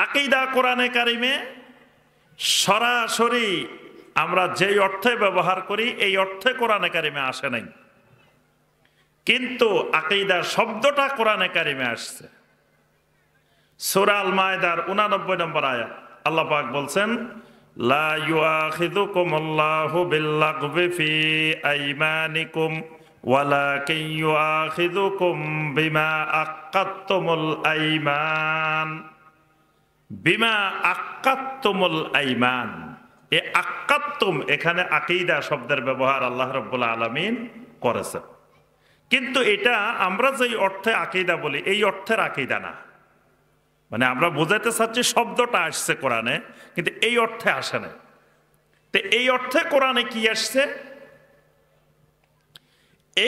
আকীদা কোরআনে কারিমে সরাসরি আমরা যেই অর্থে ব্যবহার করি এই অর্থে কোরআনে কারিমে আসে নাই, কিন্তু আকীদা শব্দটা কোরআনে কারিমে আসছে। সূরা আল মায়েদার 89 নম্বর আয়াত আল্লাহ পাক বলছেন, লা ইউআখিযুকুমুল্লাহু বিল্লাগবি ফি আইমানিকুম ওয়ালাকিন ইউআখিযুকুম বিমা আক্কাদতুমুল আইমান। বিমা আক্কাদতুমুল আইমান, এই আক্কাদতুম এখানে আকীদা শব্দের ব্যবহার আল্লাহ রাব্বুল আলামিন করেছেন, কিন্তু এটা আমরা যেই অর্থে আকীদা বলি এই অর্থের আকীদা না। মানে আমরা বোঝাতে চাচ্ছি শব্দটা আসছে কোরআনে, কিন্তু এই অর্থে আসে না। তো এই অর্থে কোরআনে কি আসছে?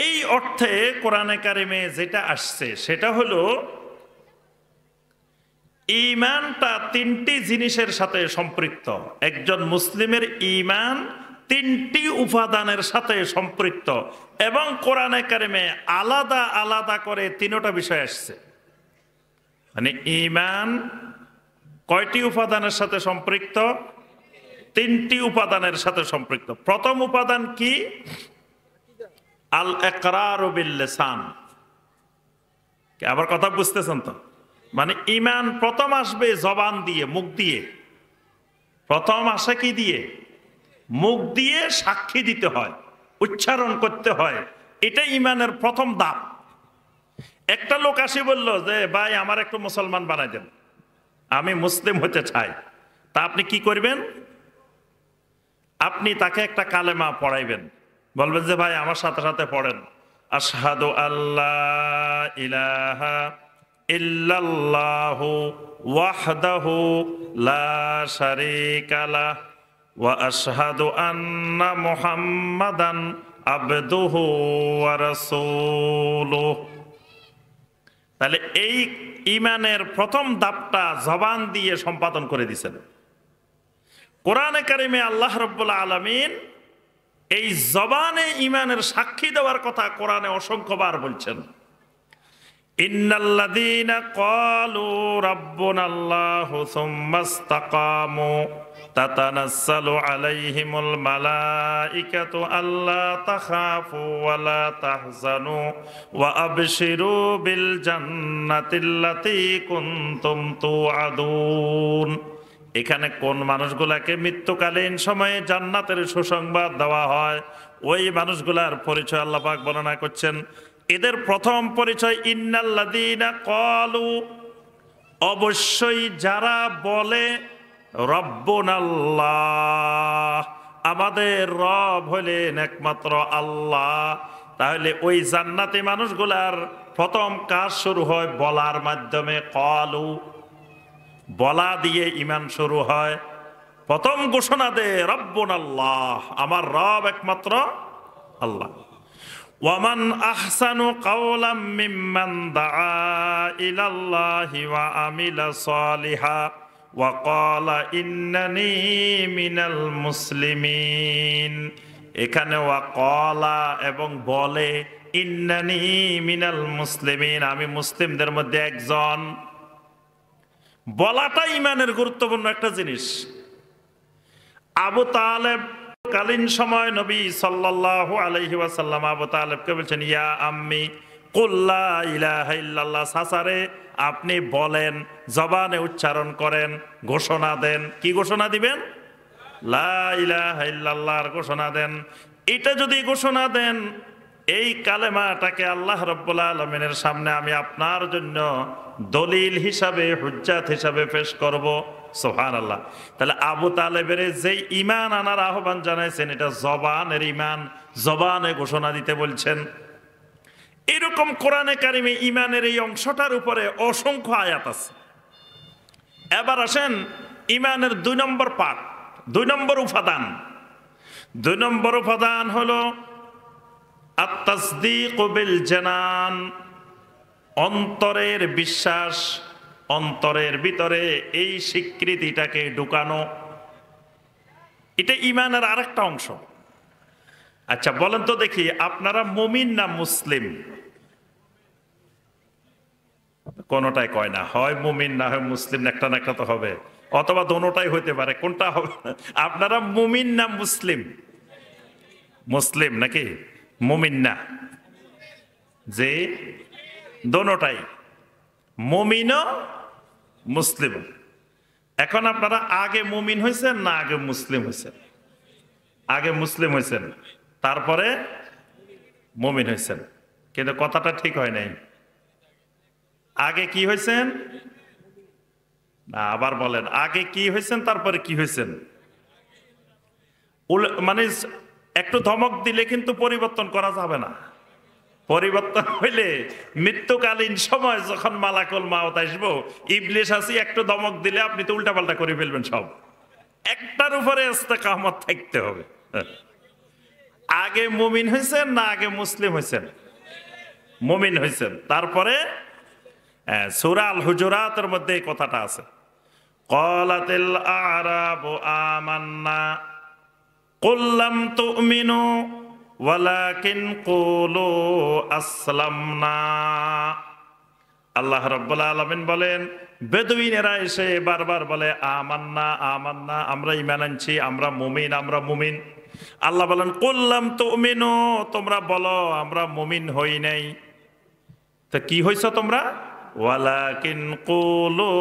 এই অর্থে কোরআনে কারিমে যেটা আসছে সেটা হলো ঈমানটা তিনটি জিনিসের সাথে সম্পৃক্ত। একজন মুসলিমের ঈমান তিনটি উপাদানের সাথে সম্পৃক্ত, এবং কোরআনে কারিমে আলাদা আলাদা করে তিনটা বিষয় আসছে। মানে ঈমান কয়টি উপাদানের সাথে সম্পৃক্ত? তিনটি উপাদানের সাথে সম্পৃক্ত। প্রথম উপাদান কি? আল ইকরারু বিল লিসান। আবার কথা বুঝতেছেন তো? মানে ঈমান প্রথম আসবে জবান দিয়ে, মুখ দিয়ে। প্রথম আসে কি দিয়ে? মুখ দিয়ে সাক্ষী দিতে হয়, উচ্চারণ করতে হয়। এটা ঈমানের প্রথম ধাপ। একটা লোক আসি বলল যে ভাই আমার একটু মুসলমান বানাই দেন, আমি মুসলিম হতে চাই। তা আপনি কি করবেন? আপনি তাকে একটা কালেমা পড়াইবেন, বলবেন যে ভাই আমার সাথে সাথে পড়েন, আশহাদু আল্লাহ ইলাহা ইল্লাল্লাহু ওয়াহদাহু লা শারীকা লাহ ওয়া আশহাদু আন্না মুহাম্মাদান আবদুহু ওয়া রাসূলুহু। তাহলে এই ঈমানের প্রথম ধাপটা জবান দিয়ে সম্পাদন করে দিয়েছেন। কোরআনে কারিমে আল্লাহ রাব্বুল আলামিন এই জবানে ঈমানের সাক্ষী দেওয়ার কথা কোরআনে অসংখ্যবার বলছেন। ইন্নাল্লাযীনা ক্বালু রাব্বুনাল্লাহু সুম্মা ইসতাকামু তাতানাজ্জালু আলাইহিমুল মালাইকাতু আল্লা তাখাফু ওয়া লা তাহজানু ওয়া আবশিরু বিল জান্নাতিল্লাতী কুনতুম তুআদুন। এখানে কোন মানুষগুলাকে মৃত্যুকালীন সময়ে জান্নাতের সুসংবাদ দেওয়া হয়, ওই মানুষগুলার পরিচয় আল্লাহ পাক বর্ণনা করছেন। এদের প্রথম পরিচয় ইন্নাল্লাযীনা ক্বালু, অবশ্যই যারা বলে রব্বুনাল্লাহ, আমাদের রব হলেন একমাত্র আল্লাহ। তাহলে ওই জান্নাতি মানুষগুলার প্রথম কাজ শুরু হয় বলার মাধ্যমে। ক্বালু, বলা দিয়ে ঈমান শুরু হয়। প্রথম ঘোষণা দেয় রব্বুনাল্লাহ, আমার রব একমাত্র আল্লাহ। ওয়ামান আহসানু কাওলাম মিম্মান দাআ ইলাল্লাহি ওয়া আমিলা সালিহা ওয়া ক্বালা ইন্নানী মিনাল মুসলিমিন। এখানে ওয়া ক্বালা এবং বলে, ইন্নানী মিনাল মুসলিমিন, আমি মুসলিমদের মধ্যে একজন। বলাটা ঈমানের গুরুত্বপূর্ণ একটা জিনিস। আবু তালেব কালীন সময় নবী সাল্লাল্লাহু আলাইহি ওয়াসাল্লাম আবু তালেবকে বলছেন, ইয়া আম্মি কুল লা ইলাহা ইল্লাল্লাহ, সাসারে আপনি বলেন, জবানে উচ্চারণ করেন, ঘোষণা দেন। কি ঘোষণা দিবেন? লা ইলাহা ইল্লাল্লাহর ঘোষণা দেন। এটা যদি ঘোষণা দেন, এই কালেমাটাকে আল্লাহ রাব্বুল আলামিনের সামনে আমি আপনার জন্য দলিল হিসাবে, হুজ্জাত হিসাবে পেশ করব। সুবহানাল্লাহ। তাহলে আবু তালেবের যে ঈমান আনার আহ্বান জানাইছেন, এটা জবানের ঈমান, জবানে ঘোষণা দিতে বলছেন। এরকম কোরআনে কারিমে ঈমানের এই অংশটার উপরে অসংখ্য আয়াত আছে। এবার আসেন ঈমানের 2 নম্বর পার্ট, 2 নম্বর উপাদান। 2 নম্বর উপাদান হলো আত-তাসদীকু বিল জানান, অন্তরের বিশ্বাস, অন্তরের ভিতরে এই স্বীকৃতিটাকে ঢুকানো। এটা ঈমানের আরেকটা অংশ। আচ্ছা বলেন তো দেখি, আপনারা মুমিন না মুসলিম? কোনোটাই কয় না, হয় মুমিন না হয় মুসলিম, একটা না একটা তো হবে, অথবা দোনোটাই হইতে পারে, কোনটা হবে? আপনারা মুমিন না মুসলিম? মুসলিম নাকি মুমিন না? যে দোনোটাই, মুমিনও মুসলিম। এখন আপনারা আগে মুমিন হয়েছেন না আগে মুসলিম হয়েছেন? আগে মুসলিম হয়েছেন, তারপরে মুমিন হয়েছেন, কিন্তু কথাটা ঠিক হয় নাই। আগে কি হয়েছেন? না, আবার বলেন, আগে কি হয়েছেন তারপরে কি হয়েছেন? মানে একটু ধমক দিলে কিন্তু পরিবর্তন করা যাবে না। পরিবর্তন হইলে মৃত্যুকালীন সময় যখন মালাকুল মাউত আসবো, ইবলিস আসি একটু ধমক দিলে আপনি তো উল্টাপাল্টা করে ফেলবেন সব। একটার উপরে ইস্তেকামত থাকতে হবে। আগে মুমিন হয়েছেন না আগে মুসলিম হয়েছেন? মুমিন হয়েছেন, তারপরে সূরা আল হুজুরাতের মধ্যে এই কথাটা আছে, ক্বালাতিল আ'রাবু আমান্না কুল লাম তু'মিনু ওয়ালাকিন কুলু আসলামনা। আল্লাহ রাব্বুল আলামিন বলেন, বেদুইনেরা এসে বারবার বলে আমান্না আমান্না, আমরা ঈমান আনছি, আমরা মুমিন, আমরা মুমিন। আল্লাহ বলেন কুল লাম তু'মিনু, তোমরা বলো আমরা মুমিন হই নাই। তো কি হইছ তোমরা? ওয়ালাকিন কুলু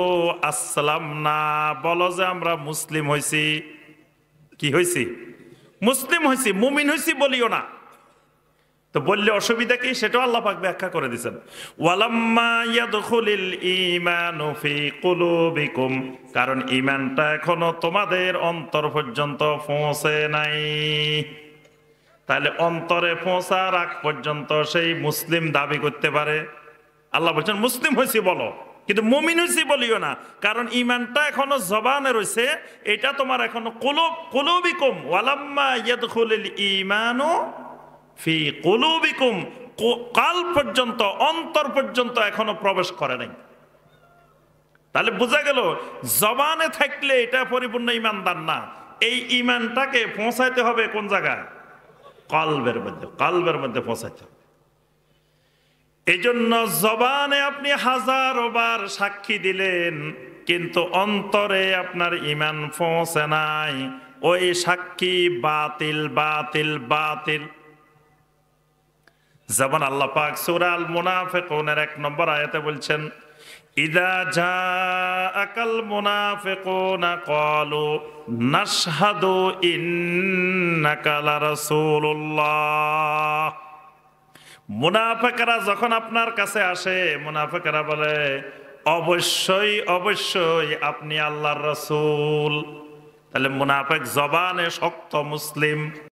আসলামনা, বলো যে আমরা মুসলিম হইছি। কি হইছি? মুসলিম হইছি, মুমিন হইছি বলিও না। তো বললে অসুবিধা কি, সেটাও আল্লাহ পাক ব্যাখ্যা করে দিয়েছেন। ওয়ালাম্মা ইয়াদখুলিল ঈমানু ফি কুলুবিকুম, কারণ ঈমানটা এখনো তোমাদের অন্তর পর্যন্ত পৌঁছে নাই। তাহলে অন্তরে পৌঁছার আগ পর্যন্ত সেই মুসলিম দাবি করতে পারে। আল্লাহ বলছেন মুসলিম হইছি বলো, কিন্তু মুমিন হইছি বলিও না, কারণ ঈমানটা এখনো জবানে রয়েছে, এটা তোমার এখনো কুলুবিকুম, ওয়ালাম্মা ইয়াদখুলিল ঈমানু ফি কুলুবিকুম, কাল পর্যন্ত, অন্তর পর্যন্ত এখনো প্রবেশ করে নাই। তাহলে বোঝা গেল জবানে থাকলে এটা পরিপূর্ণ ঈমানদার না, এই ঈমানটাকে পৌঁছাইতে হবে কোন জায়গায়? কলবের মধ্যে, কলবের মধ্যে পৌঁছাইতে হবে। এই জন্য জবানে আপনি হাজারো বার সাক্ষী দিলেন, কিন্তু অন্তরে আপনার ঈমান পৌঁছে নাই, ওই সাক্ষী বাতিল বাতিল বাতিল। যেমন আল্লাহ পাক সূরা আল মুনাফিকুনের 1 নম্বর আয়াতে বলছেন, ইযা জাআকাল মুনাফিকুনা ক্বালু নাশহাদু ইন্নাকা লারাসূলুল্লাহ। মুনাফিকরা যখন আপনার কাছে আসে, মুনাফিকরা বলে অবশ্যই অবশ্যই আপনি আল্লাহর রাসূল। তাহলে মুনাফিক জবানে শক্ত, মুসলিম